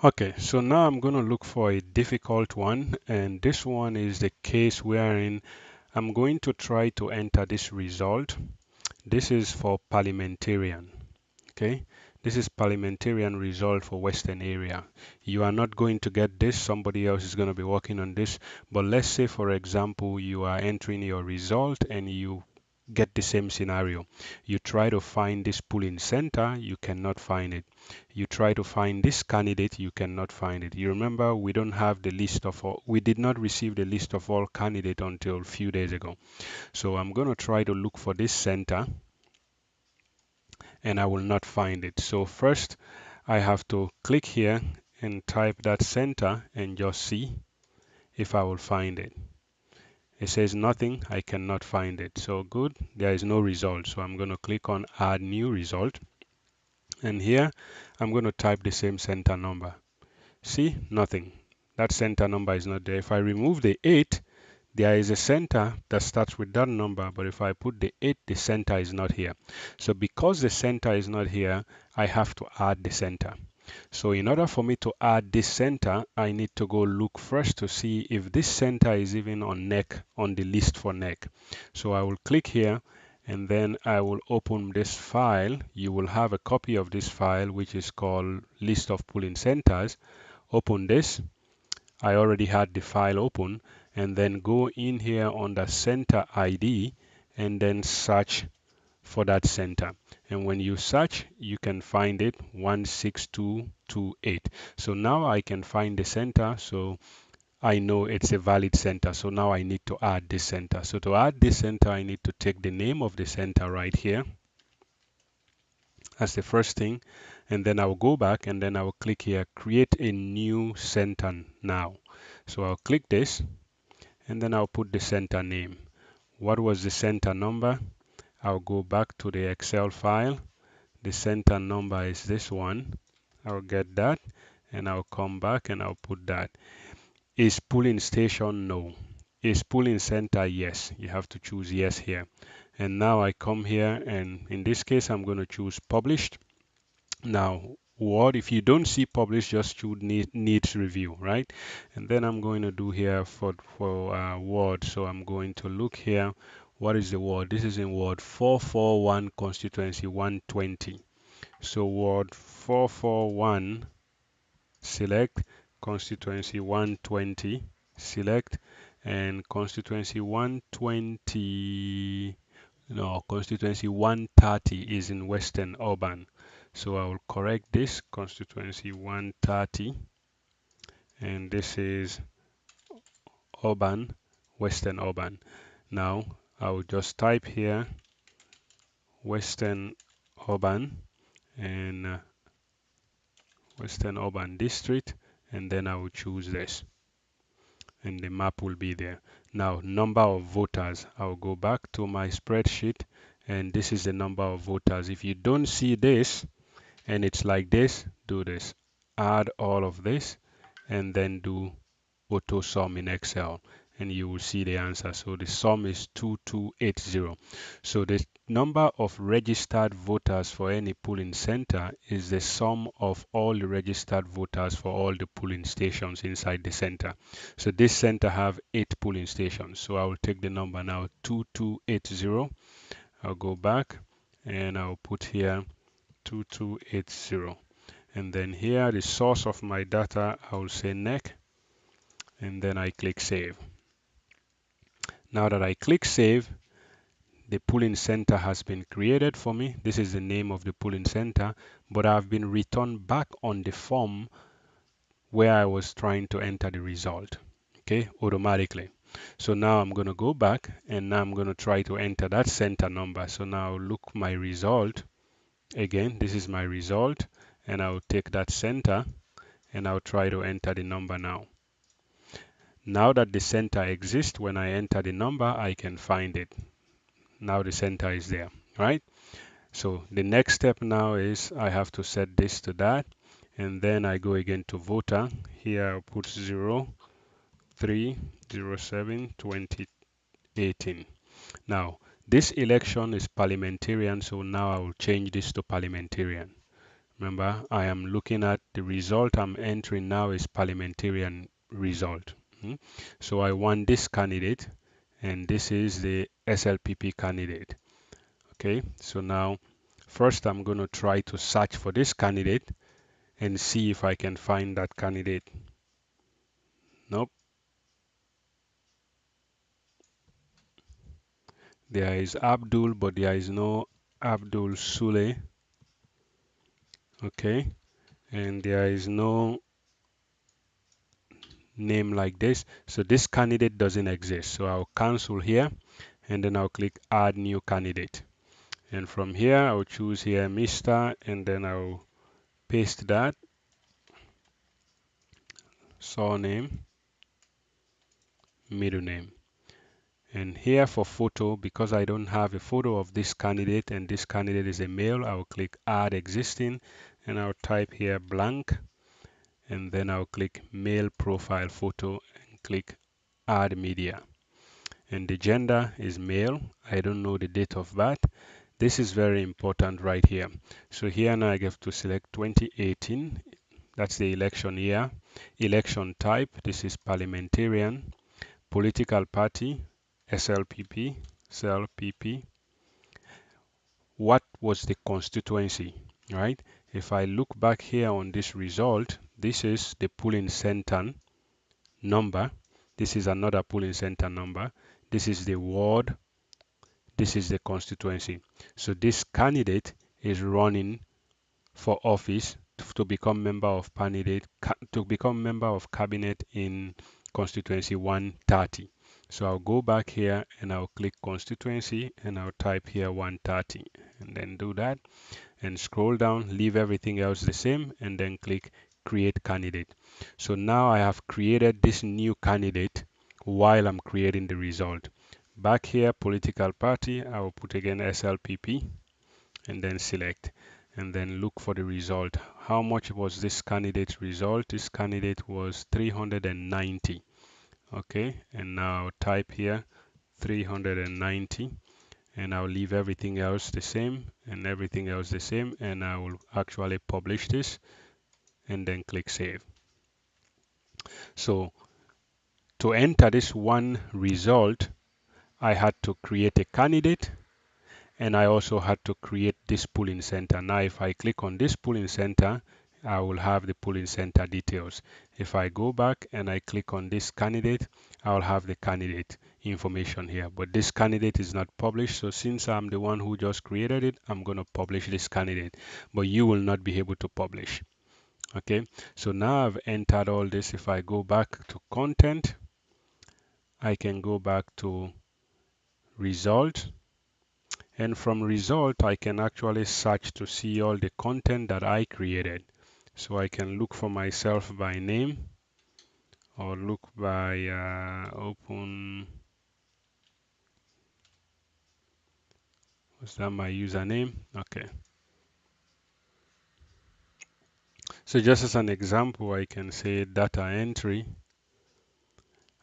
Okay, so now I'm going to look for a difficult one, and this one is the case wherein I'm going to try to enter this result. This is for parliamentarian. Okay, this is parliamentarian result for Western area. You are not going to get this, somebody else is going to be working on this. But let's say, for example, you are entering your result and you get the same scenario. You try to find this polling center, you cannot find it. You try to find this candidate, you cannot find it. You remember we don't have the list of all, we did not receive the list of all candidates until a few days ago. So I'm going to try to look for this center and I will not find it. So first I have to click here and type that center and just see if I will find it. It says nothing, I cannot find it. So good, there is no result. So I'm going to click on add new result. And here I'm going to type the same center number. See, nothing. That center number is not there. If I remove the 8, there is a center that starts with that number, but if I put the 8, the center is not here. So because the center is not here, I have to add the center. So in order for me to add this center, I need to go look first to see if this center is even on neck, on the list for neck. So I will click here and then I will open this file. You will have a copy of this file, which is called list of polling centers. Open this. I already had the file open, and then go in here under center ID and then search for that center. And when you search, you can find it 16228. So now I can find the center, so I know it's a valid center. So now I need to add this center. So to add this center, I need to take the name of the center right here. That's the first thing. And then I'll go back and then I'll click here, create a new center now. So I'll click this and then I'll put the center name. What was the center number? I'll go back to the Excel file. The center number is this one. I'll get that and I'll come back and I'll put that. Is polling station? No. Is polling center? Yes. You have to choose yes here. And now I come here and in this case I'm going to choose published. Now, what if you don't see published, just choose needs review, right? And then I'm going to do here for word. So I'm going to look here. What is the word? This is in word 441 constituency 120. So word 441, select constituency 120, select, and constituency 120, no, constituency 130 is in Western Urban. So I will correct this, constituency 130, and this is Urban, Western Urban. Now I will just type here Western Urban and Western Urban District, and then I will choose this and the map will be there. Now, number of voters, I'll go back to my spreadsheet and this is the number of voters. If you don't see this and it's like this, do this. Add all of this and then do auto sum in Excel and you will see the answer. So the sum is 2280. So the number of registered voters for any polling center is the sum of all the registered voters for all the polling stations inside the center. So this center have 8 polling stations. So I will take the number now 2280. I'll go back and I'll put here 2280. And then here the source of my data, I will say NEC and then I click save. Now that I click save, the polling center has been created for me. This is the name of the polling center, but I've been returned back on the form where I was trying to enter the result, okay, automatically. So now I'm going to go back and now I'm going to try to enter that center number. So now look my result. Again, this is my result and I'll take that center and I'll try to enter the number now. Now that the center exists, when I enter the number, I can find it. Now the center is there, right? So the next step now is I have to set this to that. And then I go again to voter. Here I'll put 03/07/2018. Now, this election is parliamentarian, so now I will change this to parliamentarian. Remember, I am looking at the result I'm entering now is parliamentarian result. So I want this candidate, and this is the SLPP candidate. Okay, so now first I'm going to try to search for this candidate and see if I can find that candidate. Nope, there is Abdul, but there is no Abdul Sule. Okay, and there is no name like this, so this candidate doesn't exist. So I'll cancel here, and then I'll click add new candidate, and from here I'll choose here Mr. and then I'll paste that surname, middle name. And here for photo, because I don't have a photo of this candidate and this candidate is a male, I'll click add existing, and I'll type here blank, and then I'll click male profile photo and click add media. And the gender is male. I don't know the date of birth. This is very important right here. So here now I have to select 2018. That's the election year. Election type, this is parliamentarian. Political party, SLPP, SLPP. What was the constituency, right? If I look back here on this result, this is the polling center number. This is another polling center number. This is the ward. This is the constituency. So this candidate is running for office to become member of cabinet in constituency 130. So I'll go back here and I'll click constituency and I'll type here 130 and then do that and scroll down, leave everything else the same, and then click create candidate. So now I have created this new candidate while I'm creating the result. Back here, political party, I will put again SLPP and then select and then look for the result. How much was this candidate's result? This candidate was 390. Okay, and now type here 390 and I'll leave everything else the same and everything else the same, and I will actually publish this and then click save. So to enter this one result, I had to create a candidate and I also had to create this polling center. Now if I click on this polling center, I will have the polling center details. If I go back and I click on this candidate, I'll have the candidate information here. But this candidate is not published, so since I'm the one who just created it, I'm going to publish this candidate. But you will not be able to publish. Okay, so now I've entered all this. If I go back to content, I can go back to result. And from result, I can actually search to see all the content that I created. So I can look for myself by name or look by open, was that my username? Okay. So just as an example, I can say data entry.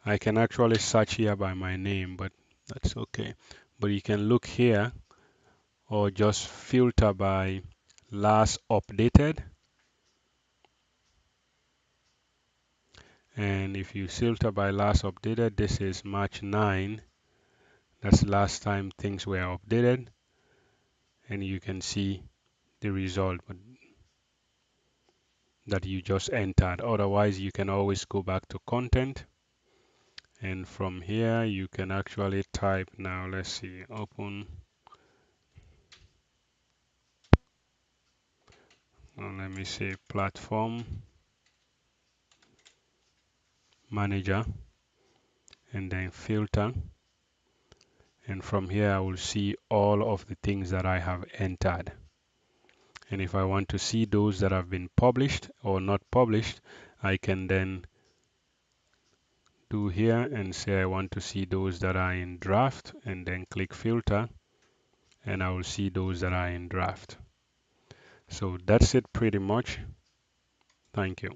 I can actually search here by my name, but that's okay. But you can look here or just filter by last updated. And if you filter by last updated, this is March 9. That's the last time things were updated. And you can see the result that you just entered. Otherwise, you can always go back to content. And from here, you can actually type now, let's see, open. Let me say platform manager and then filter. And from here, I will see all of the things that I have entered. And if I want to see those that have been published or not published, I can then do here and say I want to see those that are in draft and then click filter and I will see those that are in draft. So that's it pretty much. Thank you.